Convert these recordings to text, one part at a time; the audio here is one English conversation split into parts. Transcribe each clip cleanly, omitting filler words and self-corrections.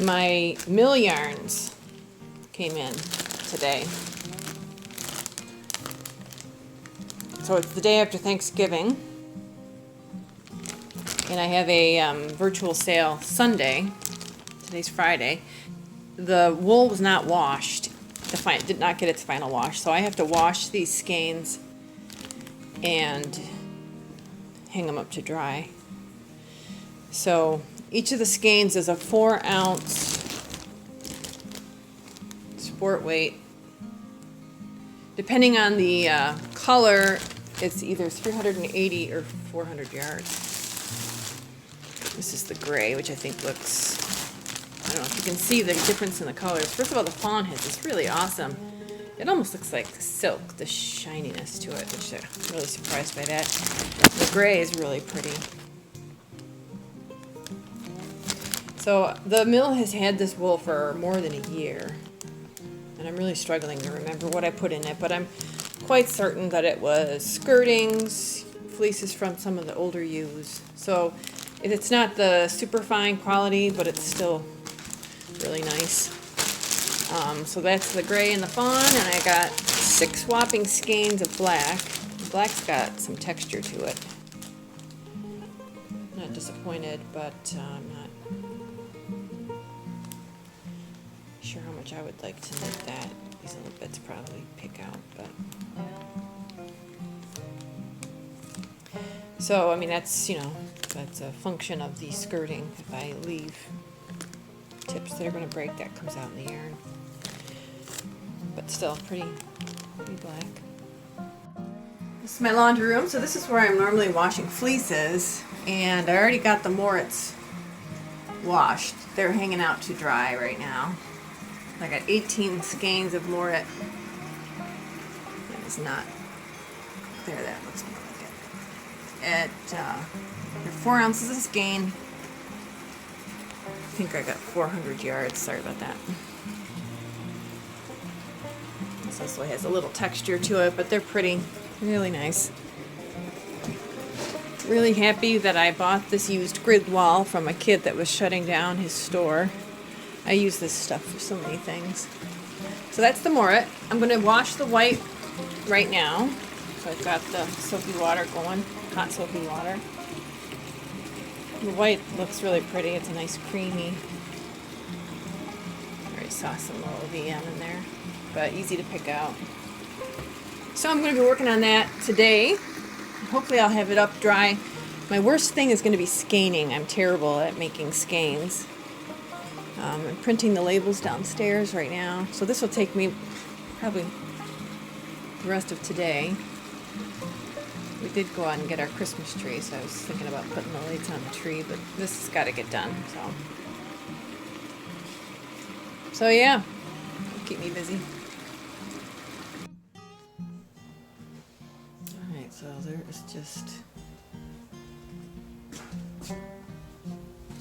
My mill yarns came in today. So it's the day after Thanksgiving, and I have a virtual sale Sunday. Today's Friday. The wool was not washed. Did not get its final wash, so I have to wash these skeins and hang them up to dry. So each of the skeins is a 4-ounce sport weight. Depending on the color, it's either 380 or 400 yards. This is the gray, which I think looks, I don't know if you can see the difference in the colors. First of all, the fawn has this really awesome, it almost looks like silk, the shininess to it, which I'm really surprised by that. The gray is really pretty. So the mill has had this wool for more than a year, and I'm really struggling to remember what I put in it, but I'm quite certain that it was skirtings, fleeces from some of the older ewes. So it's not the super fine quality, but it's still really nice. So that's the gray and the fawn, and I got 6 whopping skeins of black. The black's got some texture to it. Not disappointed, but I'm not sure how much I would like to knit that. These little bits probably pick out, but so I mean that's that's a function of the skirting. If I leave tips that are going to break, that comes out in the yarn. But still pretty black. This is my laundry room. So this is where I'm normally washing fleeces, and I already got the Moritz washed. They're hanging out to dry right now. I got 18 skeins of Moritz. That is not there. That looks more like it. They're 4 ounces a skein. I think I got 400 yards. Sorry about that. This also has a little texture to it, but they're pretty, really nice. Really happy that I bought this used grid wall from a kid that was shutting down his store. I use this stuff for so many things. So that's the Moritz. I'm going to wash the white right now. So I've got the soapy water going, hot soapy water. The white looks really pretty. It's a nice creamy. I already saw some little VM in there, but easy to pick out. So I'm going to be working on that today. Hopefully I'll have it up dry. My worst thing is going to be skeining. I'm terrible at making skeins. I'm printing the labels downstairs right now, so this will take me probably the rest of today. We did go out and get our Christmas tree, so I was thinking about putting the lights on the tree, but this has got to get done. So yeah, keep me busy. Alright, so there is just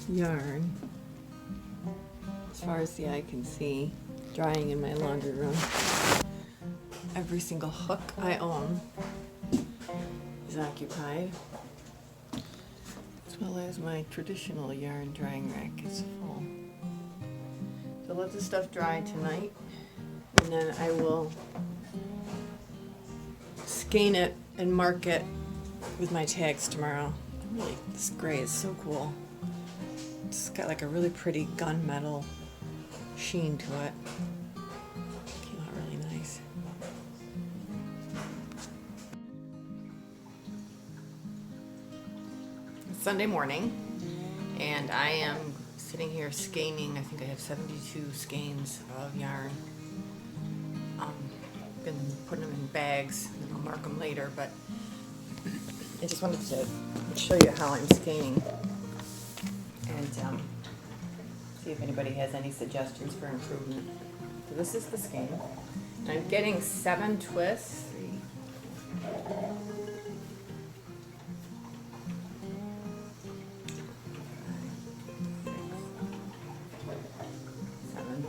yarn, as far as the eye can see, drying in my laundry room. Every single hook I own is occupied, as well as my traditional yarn drying rack is full. So let this stuff dry tonight, and then I will skein it and mark it with my tags tomorrow. Really, this gray is so cool. It's got like a really pretty gunmetal sheen to it. Came out really nice. It's Sunday morning, and I am sitting here skeining. I think I have 72 skeins of yarn. Been putting them in bags, and then I'll mark them later, but I just wanted to show you how I'm skeining and see if anybody has any suggestions for improvement. So this is the skein. I'm getting 7 twists. 7.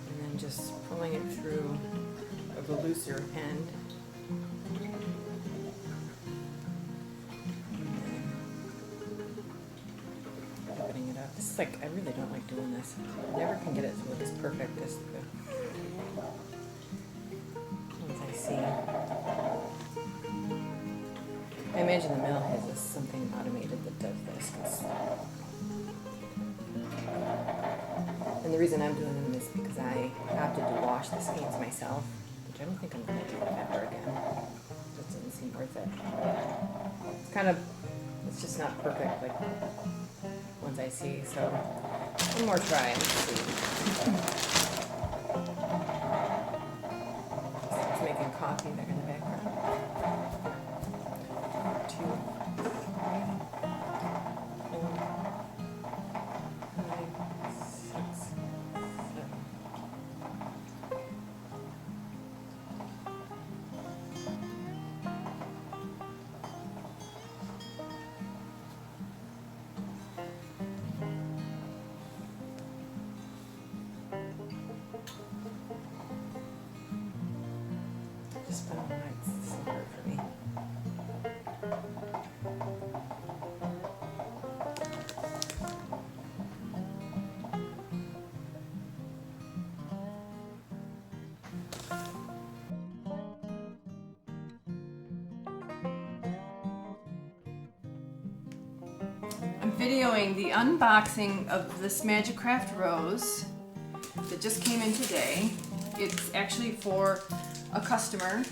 And then just pulling it through of the looser end. It's like, I really don't like doing this. I never can get it to look as perfect as the ones I see. I imagine the mill has something automated that does this. And the reason I'm doing them is because I opted to wash the skeins myself, which I don't think I'm going to do ever again. It just doesn't seem worth it. It's kind of, it's just not perfect like ones I see, so one more try and see. Someone's making coffee there in the background. 2, 3, 4, 5, 6, 7. Just put on lights. This is hard for me. I'm videoing the unboxing of this Majacraft rose that just came in today. It's actually for a customer,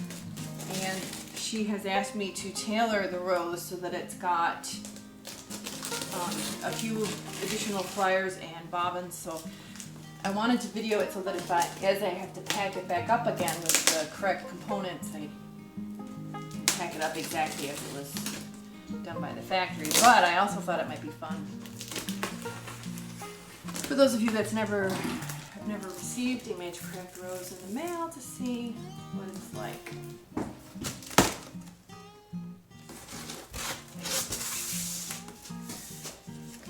and she has asked me to tailor the rose so that it's got a few additional pliers and bobbins. So I wanted to video it so that if as I have to pack it back up again with the correct components, I can pack it up exactly as it was done by the factory. But I also thought it might be fun for those of you that's never received a Majacraft rose in the mail to see what it's like.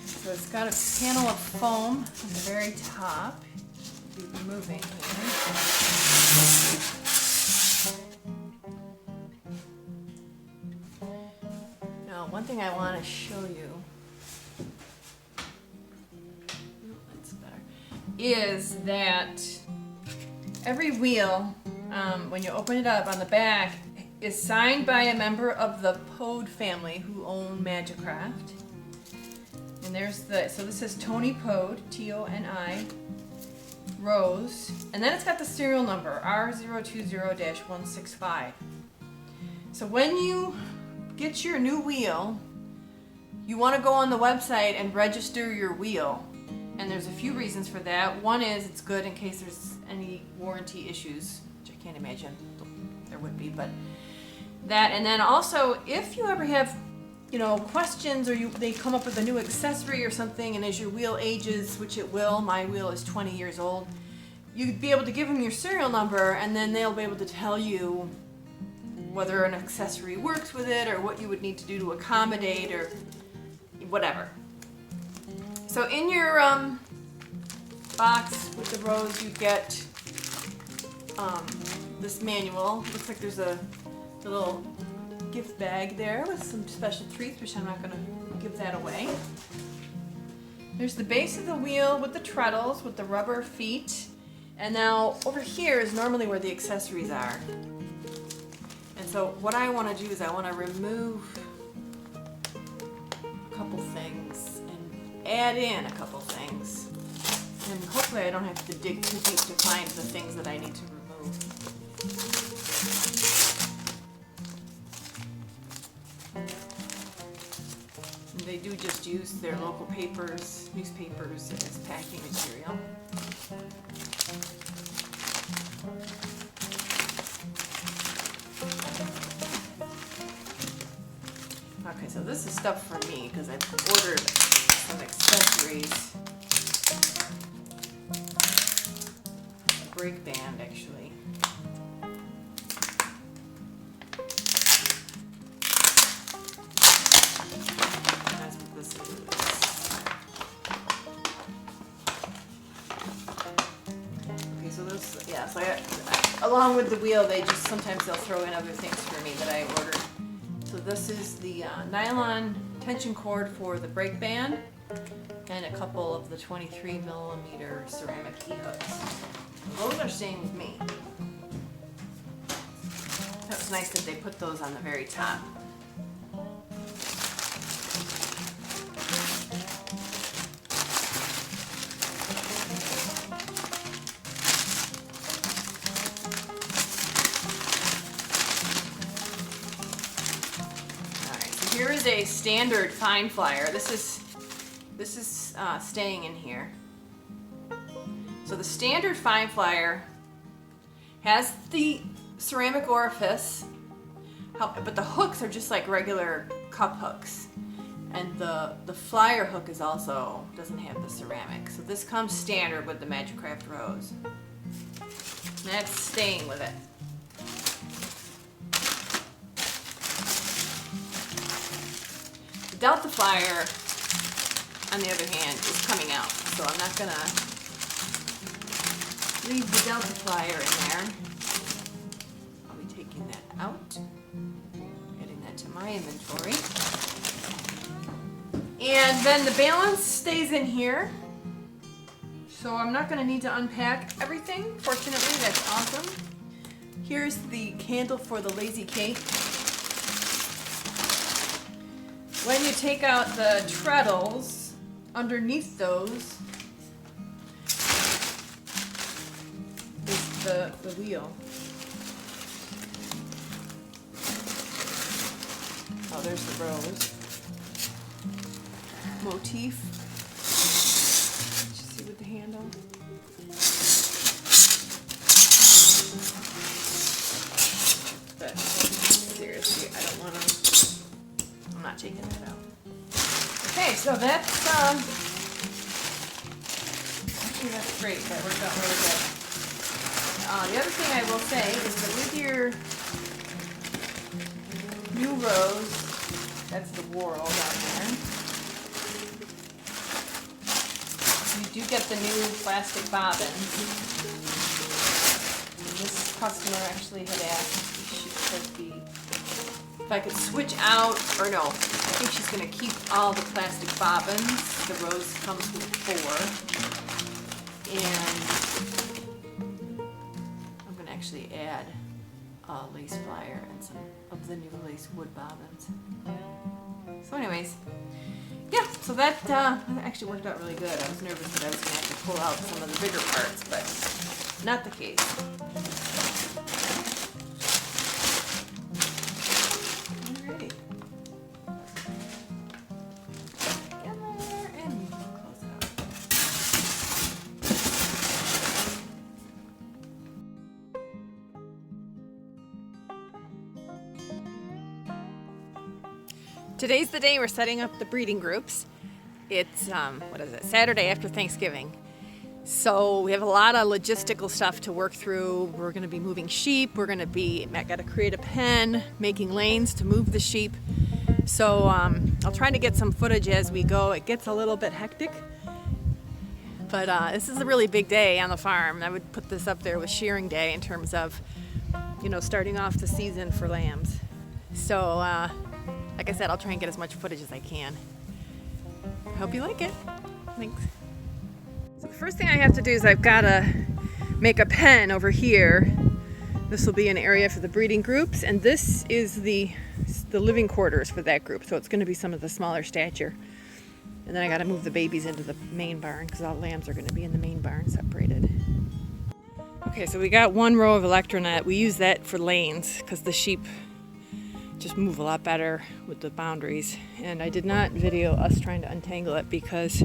So it's got a panel of foam at the very top. We'll be moving here. Now, one thing I want to show you is that every wheel, when you open it up on the back, is signed by a member of the Pode family who own Majacraft. And there's so this says Tony Pode, T-O-N-I, Rose. And then it's got the serial number, R020-165. So when you get your new wheel, you want to go on the website and register your wheel. And there's a few reasons for that. One is it's good in case there's any warranty issues, which I can't imagine there would be, but that. And then also, if you ever have, questions, or they come up with a new accessory or something, and as your wheel ages, which it will, my wheel is 20 years old, you'd be able to give them your serial number, and then they'll be able to tell you whether an accessory works with it, or what you would need to do to accommodate, or whatever. So in your box with the rose, you get this manual. Looks like there's a little gift bag there with some special treats, which I'm not going to give that away. There's the base of the wheel with the treadles, with the rubber feet. And now over here is normally where the accessories are. And so what I want to do is I want to remove a couple things and add in a couple things. And hopefully I don't have to dig too deep to find the things that I need to remove. And they do just use their local papers, newspapers as packing material. Okay, so this is stuff for me because I've ordered some accessories. A brake band, actually. That's what this is. Okay, so this, yeah, so along with the wheel, sometimes they'll throw in other things for me that I ordered. So this is the nylon tension cord for the brake band, and a couple of the 23mm ceramic E-hooks. Those are staying with me. That was nice that they put those on the very top. Alright, so here is a standard fine flyer. This is staying in here. So the standard fine flyer has the ceramic orifice, but the hooks are just like regular cup hooks. And the flyer hook is also doesn't have the ceramic. So this comes standard with the Majacraft Rose. And that's staying with it. The Delta flyer, on the other hand, is coming out. So I'm not gonna leave the Delta flyer in there. I'll be taking that out, adding that to my inventory. And then the balance stays in here. So I'm not gonna need to unpack everything. Fortunately, that's awesome. Here's the candle for the lazy cake. When you take out the treadles, underneath those is the wheel. Oh, there's the rose motif. Did you see with the handle? But seriously, I don't want to. I'm not taking that out. Okay, so that's actually that's great. That worked out really good. The other thing I will say is that with your new rose, that's the whorl down there, you do get the new plastic bobbins. And this customer actually had asked if I could switch out, or no, I think she's going to keep all the plastic bobbins. The rose comes with 4. And I'm going to actually add a lace flyer and some of the new lace wood bobbins. So anyways, yeah, so that actually worked out really good. I was nervous that I was going to have to pull out some of the bigger parts, but not the case. Alrighty. Together and close it out. Today's the day we're setting up the breeding groups. It's, Saturday after Thanksgiving. So we have a lot of logistical stuff to work through. We're gonna be moving sheep. I gotta create a pen, making lanes to move the sheep. So I'll try to get some footage as we go. It gets a little bit hectic, but this is a really big day on the farm. I would put this up there with shearing day in terms of, starting off the season for lambs. So, like I said, I'll try and get as much footage as I can. Hope you like it. Thanks. So the first thing I have to do is I've got to make a pen over here. This will be an area for the breeding groups, and this is the living quarters for that group. So it's going to be some of the smaller stature. And then I got to move the babies into the main barn because all the lambs are going to be in the main barn separated. Okay, so we got one row of electronet. We use that for lanes because the sheep just move a lot better with the boundaries. And I did not video us trying to untangle it because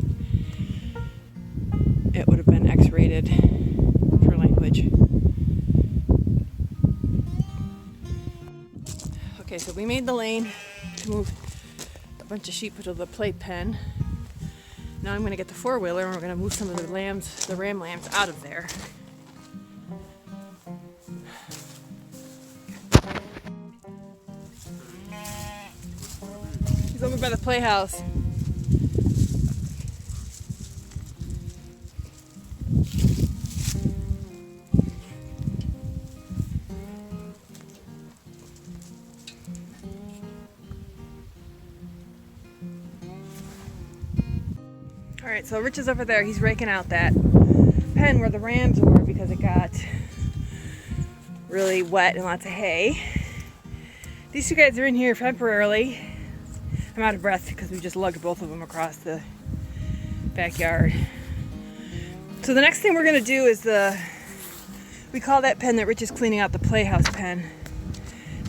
it would have been X-rated for language. Okay, so we made the lane to move a bunch of sheep to the plate pen. Now I'm going to get the 4-wheeler and we're going to move some of the ram lambs out of there. He's over by the playhouse. Alright, so Rich is over there. He's raking out that pen where the rams were because it got really wet and lots of hay. These two guys are in here temporarily. I'm out of breath because we just lugged both of them across the backyard. So the next thing we're going to do is we call that pen that Rich is cleaning out the playhouse pen,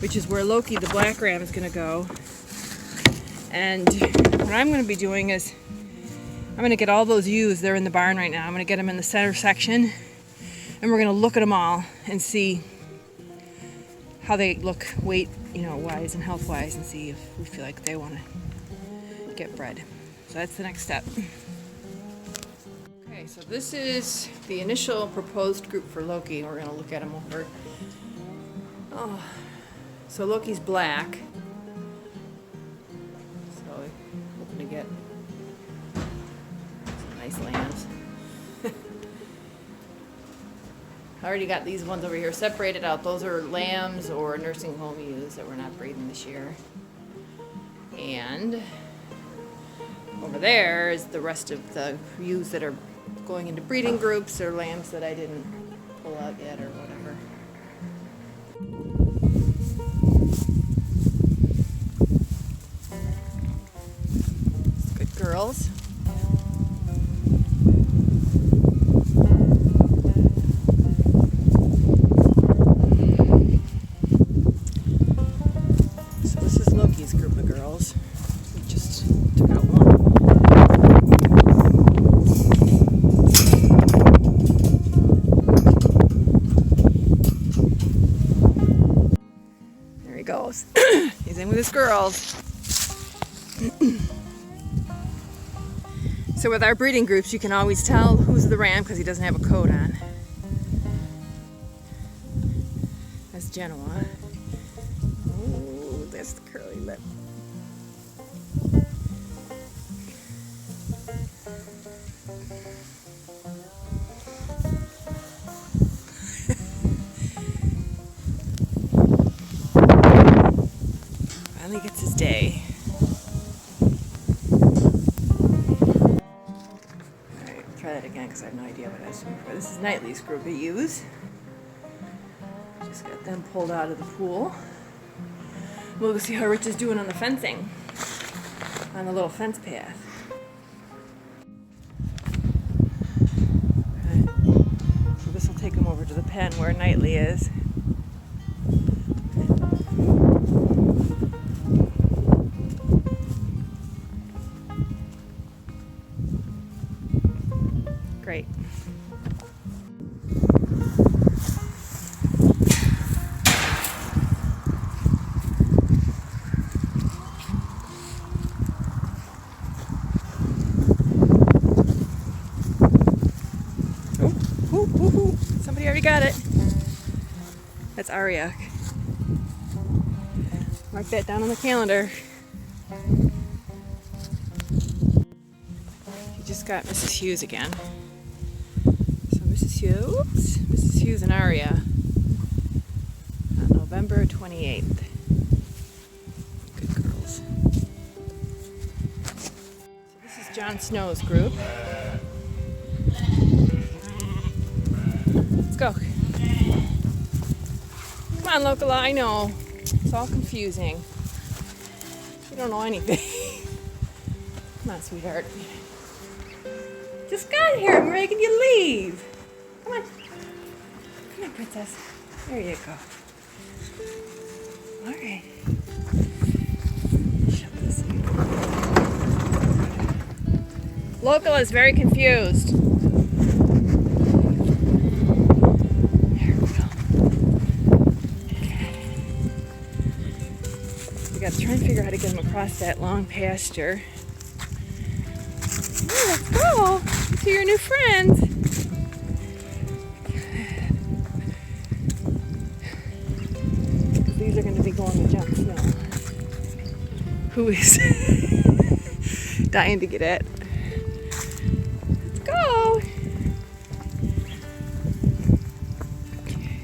which is where Loki, the black ram, is going to go. And what I'm going to be doing is I'm going to get all those ewes. They're in the barn right now. I'm going to get them in the center section, and we're going to look at them all and see how they look weight, wise and health wise, and see if we feel like they want to get bred. So that's the next step. Okay, so this is the initial proposed group for Loki. We're going to look at him over. Oh, so Loki's black. So hoping to get some nice lambs. I already got these ones over here separated out. Those are lambs or nursing home ewes that we're not breeding this year. And over there is the rest of the ewes that are going into breeding groups, or lambs that I didn't pull out yet or whatever. Good girls. So this is Loki's group of girls. We just took out one. There he goes. He's in with his girls. So with our breeding groups, you can always tell who's the ram because he doesn't have a coat on. That's Genoa. Oh, that's the curly lip. Finally gets his day. Try that again because I have no idea what I was doing before. This is Knightley's group of ewes. Just got them pulled out of the pool. We'll go see how Rich is doing on the fencing, on the little fence path. Okay. So this will take him over to the pen where Knightley is. Great. Oh, somebody already got it. That's Aria. Mark that down on the calendar. You just got Mrs. Hughes again. Mrs. Hughes and Aria on November 28th. Good girls. So this is Jon Snow's group. Let's go. Come on, Locola, I know. It's all confusing. You don't know anything. Come on, sweetheart. Just got here. I'm making you leave. Come on. Come on, princess. There you go. All right. Shut this in. Local is very confused. There we go. Okay. We got to try and figure out how to get them across that long pasture. Oh, let's go. See your new friends. These are going to be going to Jon Snow, who is dying to get it. Let's go. Okay.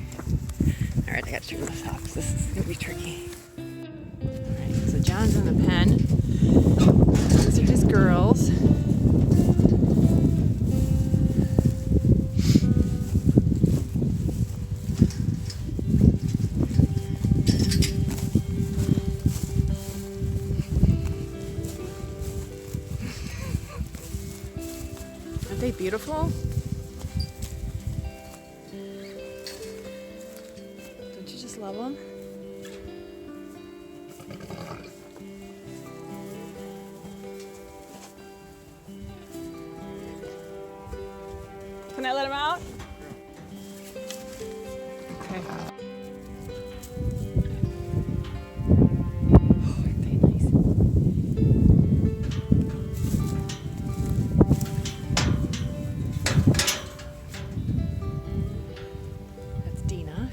All right, I got to turn this off because this is going to be tricky. All right, so John's in the pen. These are his girls. they beautiful? Don't you just love them? Can I let him out? Okay. Oh, aren't they nice? That's Dina.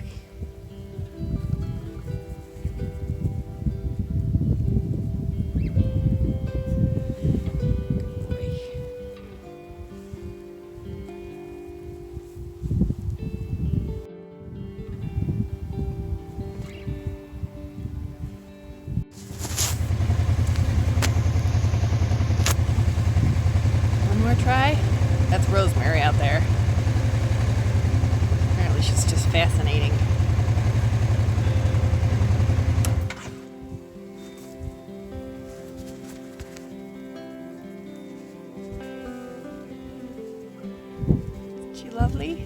Good boy. One more try. That's Rosemary out there. Apparently she's just fascinating. Isn't she lovely?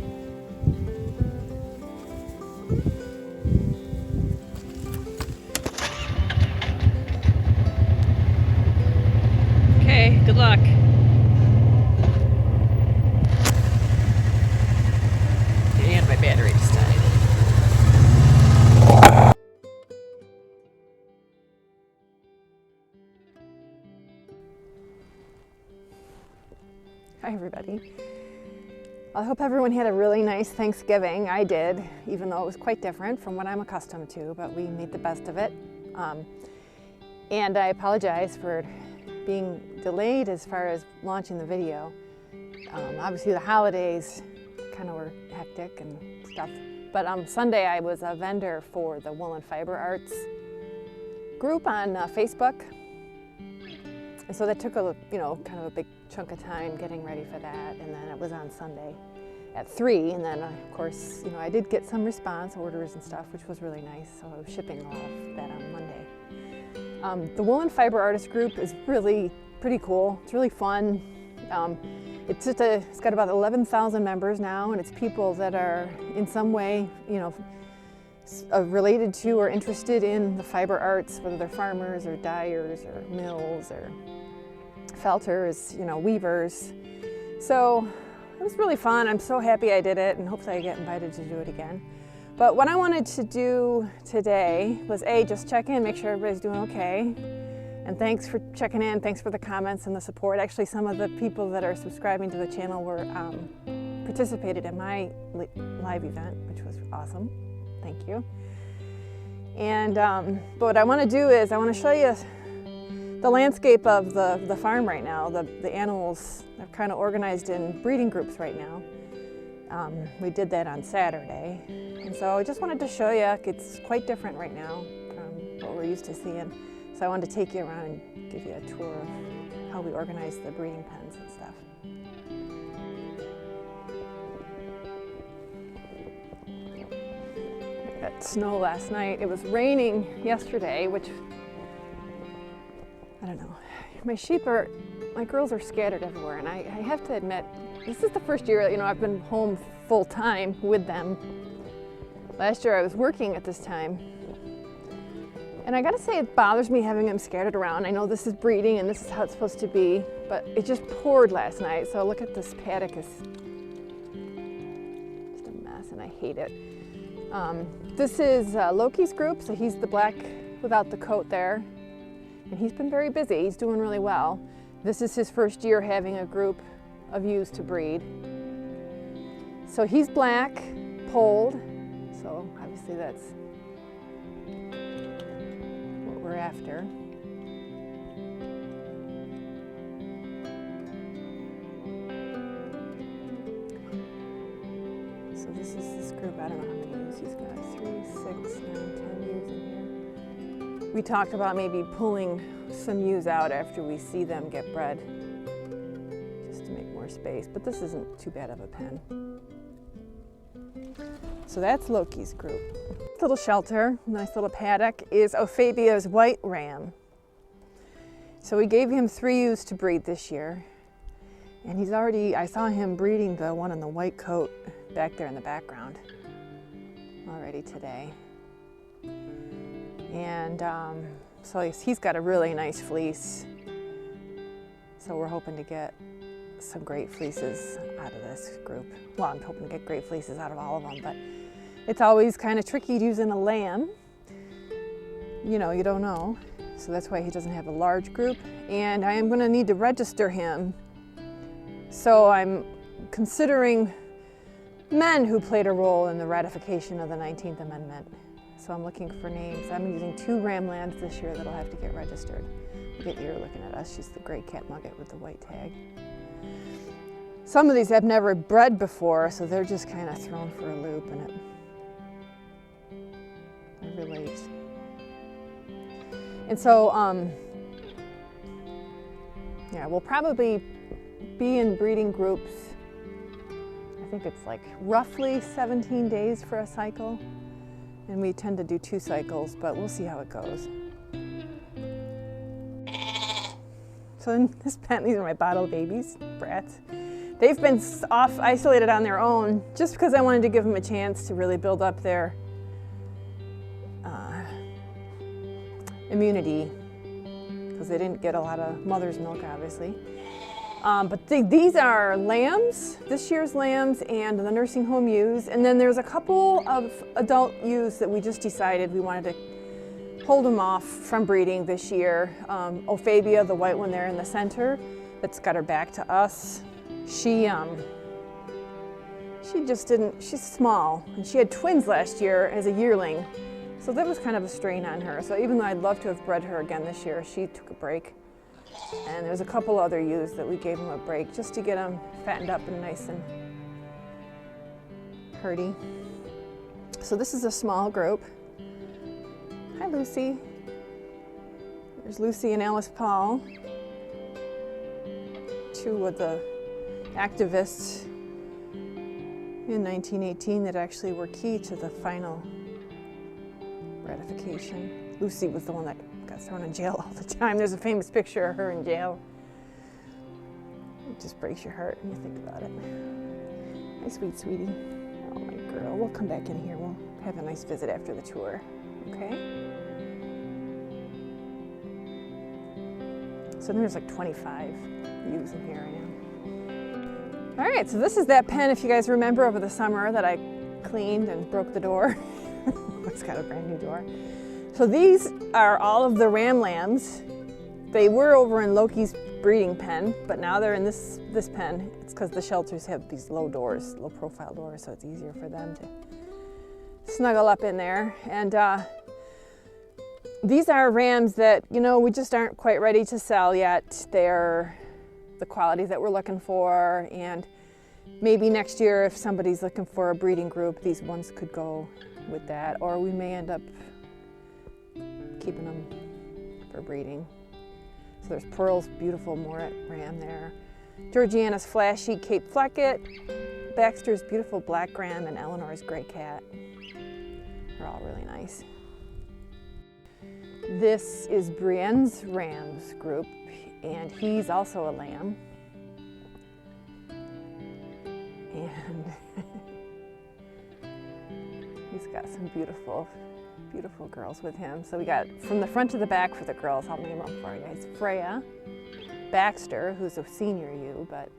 Okay, good luck. And my battery just died. Hi everybody. I hope everyone had a really nice Thanksgiving. I did, even though it was quite different from what I'm accustomed to, but we made the best of it. And I apologize for being delayed as far as launching the video. Obviously the holidays kind of were hectic and stuff. But Sunday I was a vendor for the Wool and Fiber Arts group on Facebook. And so that took a, kind of a big chunk of time getting ready for that. And then it was on Sunday at 3. And then of course, I did get some response orders and stuff, which was really nice. So I was shipping off that on Monday. The Wool and Fiber Artist group is really pretty cool. It's really fun. It's got about 11,000 members now, and it's people that are in some way, related to or interested in the fiber arts, whether they're farmers or dyers or mills or felters, weavers. So it was really fun. I'm so happy I did it, and hopefully I get invited to do it again. But what I wanted to do today was just check in, make sure everybody's doing okay. And thanks for checking in, thanks for the comments and the support. Actually, some of the people that are subscribing to the channel were participated in my live event, which was awesome. Thank you. And but what I want to do is I want to show you the landscape of the farm right now. The animals are kind of organized in breeding groups right now. We did that on Saturday. And so I just wanted to show you, it's quite different right now from what we're used to seeing. So I wanted to take you around and give you a tour of how we organize the breeding pens and stuff. We got snow last night. It was raining yesterday, which, I don't know. My girls are scattered everywhere, and I have to admit, this is the first year, I've been home full time with them. Last year I was working at this time. And I gotta say, it bothers me having them scattered around. I know this is breeding and this is how it's supposed to be, but it just poured last night. So look at this paddock, is just a mess and I hate it. This is Loki's group, so he's the black without the coat there. And he's been very busy, he's doing really well. This is his first year having a group of ewes to breed. So he's black, polled, so obviously that's we're after. So this is this group, I don't know how many ewes he's got, 3, 6, 9, 10 ewes in here. We talked about maybe pulling some ewes out after we see them get bred, just to make more space, but this isn't too bad of a pen. So that's Loki's group. This little shelter, nice little paddock, is Ophabia's white ram. So we gave him 3 ewes to breed this year. And he's already, I saw him breeding the one in the white coat back there in the background already today. And so he's got a really nice fleece. So we're hoping to get some great fleeces out of this group. Well, I'm hoping to get great fleeces out of all of them, but it's always kind of tricky using a lamb. You know, you don't know. So that's why he doesn't have a large group. And I am going to need to register him. So I'm considering men who played a role in the ratification of the 19th Amendment. So I'm looking for names. I'm using 2 ram lambs this year that'll have to get registered. Look at Ear looking at us. She's the gray cat nugget with the white tag. Some of these have never bred before, so they're just kind of thrown for a loop, and it relates. And so, yeah, we'll probably be in breeding groups. I think it's like roughly 17 days for a cycle. And we tend to do 2 cycles, but we'll see how it goes. So in this pen, these are my bottle babies, brats. They've been isolated on their own just because I wanted to give them a chance to really build up their immunity, because they didn't get a lot of mother's milk, obviously. But these are lambs, this year's lambs, and the nursing home ewes. And then there's a couple of adult ewes that we just decided we wanted to hold them off from breeding this year. Ophabia, the white one there in the center, that's got her back to us. She just didn't, she's small, and she had twins last year as a yearling. So that was kind of a strain on her. So even though I'd love to have bred her again this year, she took a break. And there's a couple other ewes that we gave them a break just to get them fattened up and nice and herdy. So this is a small group. Hi, Lucy. There's Lucy and Alice Paul, 2 of the activists in 1918 that actually were key to the final ratification. Lucy was the one that got thrown in jail all the time. There's a famous picture of her in jail. It just breaks your heart when you think about it. Hi, sweet sweetie. Oh, my girl. We'll come back in here. We'll have a nice visit after the tour. Okay? So there's like 25 ewes in here right now. All right, so this is that pen, if you guys remember, over the summer that I cleaned and broke the door. It's got a brand new door. So these are all of the ram lambs. They were over in Loki's breeding pen, but now they're in this pen. It's because the shelters have these low doors, low profile doors, so it's easier for them to snuggle up in there. And these are rams that, you know, we just aren't quite ready to sell yet. They're the qualities that we're looking for, and maybe next year if somebody's looking for a breeding group, these ones could go with that, or we may end up keeping them for breeding. So there's Pearl's beautiful Moret ram there, Georgiana's flashy Cape Fleckett, Baxter's beautiful black ram, and Eleanor's gray cat. They're all really nice. This is Brienne's rams group, and he's also a lamb. And he's got some beautiful, beautiful girls with him. So we got from the front to the back for the girls. I'll name them for you guys. Freya, Baxter, who's a senior ewe, but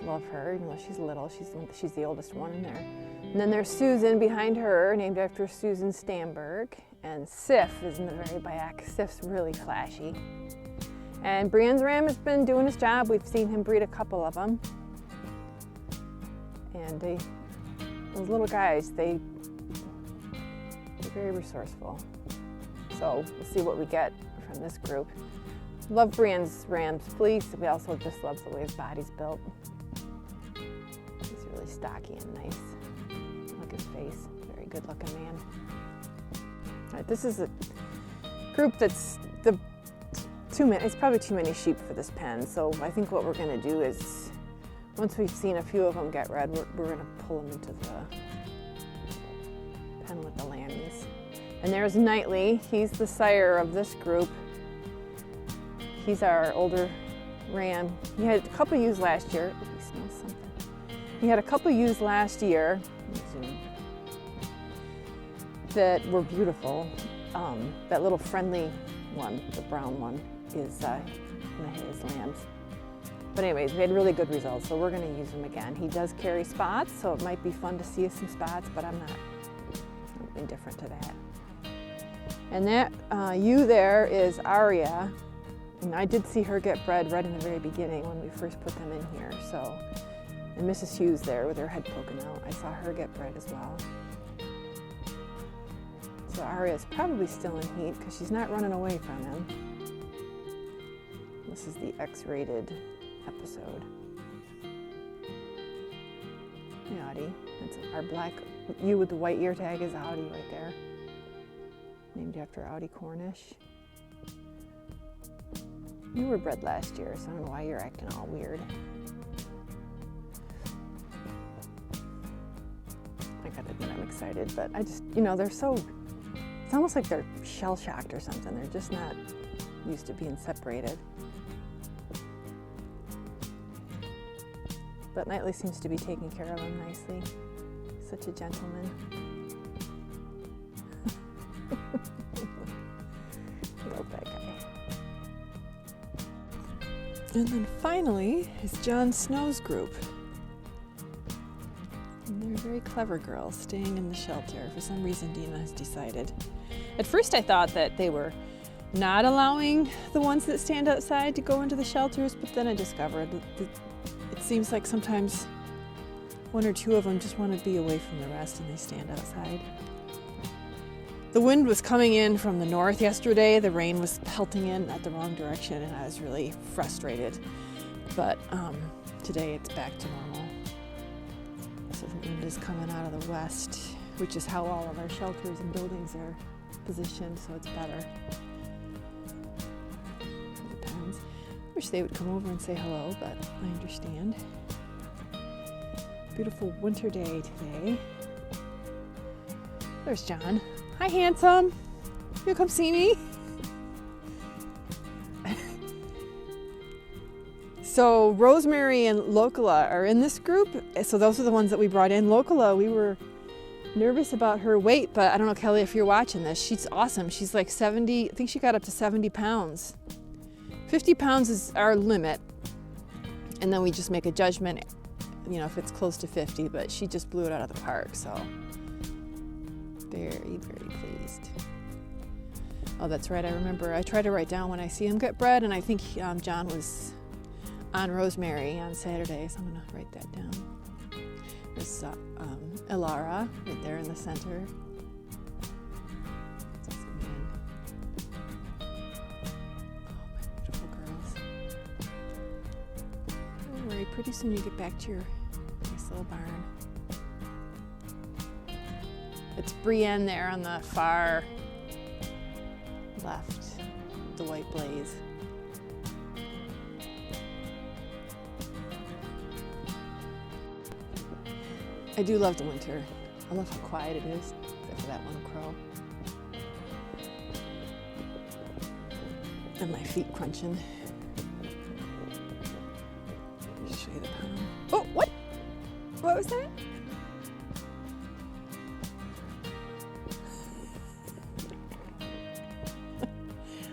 love her, even though she's little. She's the oldest one in there. And then there's Susan behind her, named after Susan Stamberg. And Sif is in the very back. Sif's really flashy. And Brienne's ram has been doing his job. We've seen him breed a couple of them. And those little guys, they're very resourceful. So we'll see what we get from this group. Love Brienne's ram's fleece. We also just love the way his body's built. He's really stocky and nice. Look at his face. Very good looking man. All right, this is a group that's it's probably too many sheep for this pen. So I think what we're going to do is, once we've seen a few of them get red, we're going to pull them into the pen with the lammies. And there's Knightley. He's the sire of this group. He's our older ram. He had a couple ewes last year. Ooh, he smells something. He had a couple ewes last year that were beautiful. That little friendly one, the brown one, is his lambs. But anyways, we had really good results, so we're going to use him again. He does carry spots, so it might be fun to see some spots, but I'm indifferent to that. And that ewe there is Aria, and I did see her get bred right in the very beginning when we first put them in here. So, and Mrs. Hughes there with her head poking out, I saw her get bred as well. So Aria's probably still in heat because she's not running away from him. This is the X-rated episode. Hey, Audie. That's our black ewe with the white ear tag is Audie right there. Named after Audie Cornish. You were bred last year, so I don't know why you're acting all weird. I gotta admit I'm excited, but I just, they're so, it's almost like they're shell-shocked or something. They're just not used to being separated. But Knightley seems to be taking care of them nicely. Such a gentleman. Love that guy. And then finally is John Snow's group. And they're very clever girls staying in the shelter. For some reason, Dina has decided. At first I thought that they were not allowing the ones that stand outside to go into the shelters, but then I discovered that it seems like sometimes one or two of them just want to be away from the rest and they stand outside. The wind was coming in from the north yesterday. The rain was pelting in at the wrong direction and I was really frustrated. But today it's back to normal. So the wind is coming out of the west, which is how all of our shelters and buildings are positioned, so it's better. It depends. I wish they would come over and say hello, but I understand. Beautiful winter day today. There's John. Hi, handsome. You come see me? So Rosemary and Locala are in this group. So those are the ones that we brought in. Locala, we were nervous about her weight, but I don't know, Kelly, if you're watching this, she's awesome. She's like 70, I think she got up to 70 pounds. 50 pounds is our limit. And then we just make a judgment, if it's close to 50, but she just blew it out of the park, so. Very, very pleased. Oh, that's right. I remember I try to write down when I see him get bred, and I think John was on Rosemary on Saturday, so I'm going to write that down. There's Elara right there in the center. Let's zoom in. Oh, my beautiful girls. Don't worry, pretty soon you get back to your nice little barn. It's Brienne there on the far left, the white blaze. I do love the winter. I love how quiet it is, except for that one crow. And my feet crunching. Let me show you the pound. Oh, what? What was that?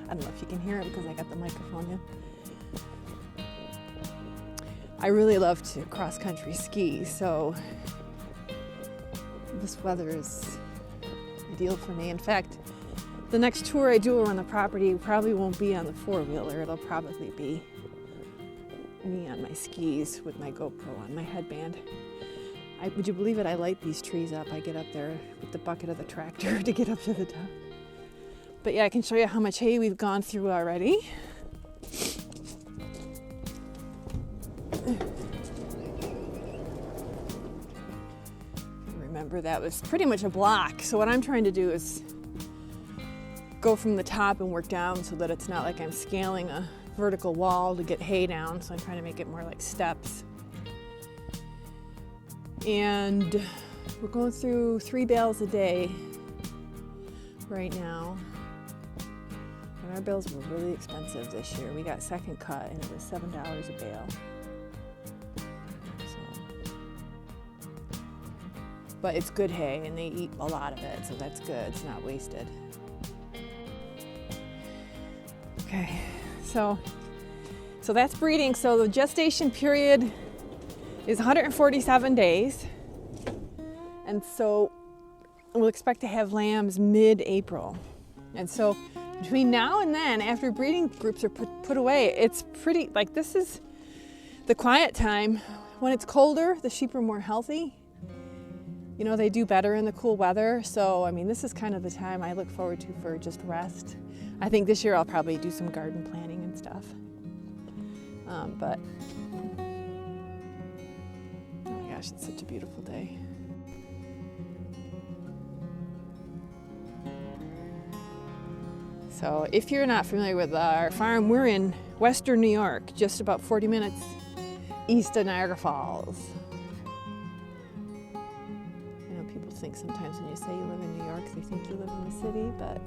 I don't know if you can hear it because I got the microphone in. I really love to cross-country ski, so this weather is ideal for me. In fact, the next tour I do around the property probably won't be on the four-wheeler. It'll probably be me on my skis with my GoPro on my headband. Would you believe it? I light these trees up. I get up there with the bucket of the tractor to get up to the top. But yeah, I can show you how much hay we've gone through already. Remember, that was pretty much a block. So what I'm trying to do is go from the top and work down so that it's not like I'm scaling a vertical wall to get hay down. So I'm trying to make it more like steps. And we're going through 3 bales a day right now. And our bills were really expensive this year. We got second cut and it was $7 a bale. So. But it's good hay and they eat a lot of it, so that's good. It's not wasted. Okay, so that's breeding. So the gestation period is 147 days. And so we'll expect to have lambs mid-April. And so between now and then, after breeding groups are put away, it's pretty, like this is the quiet time. When it's colder, the sheep are more healthy. You know, they do better in the cool weather. So, I mean, this is kind of the time I look forward to for just rest. I think this year I'll probably do some garden planting and stuff. But, oh my gosh, it's such a beautiful day. So if you're not familiar with our farm, we're in Western New York, just about 40 minutes east of Niagara Falls. I know people think sometimes when you say you live in New York, they think you live in the city, but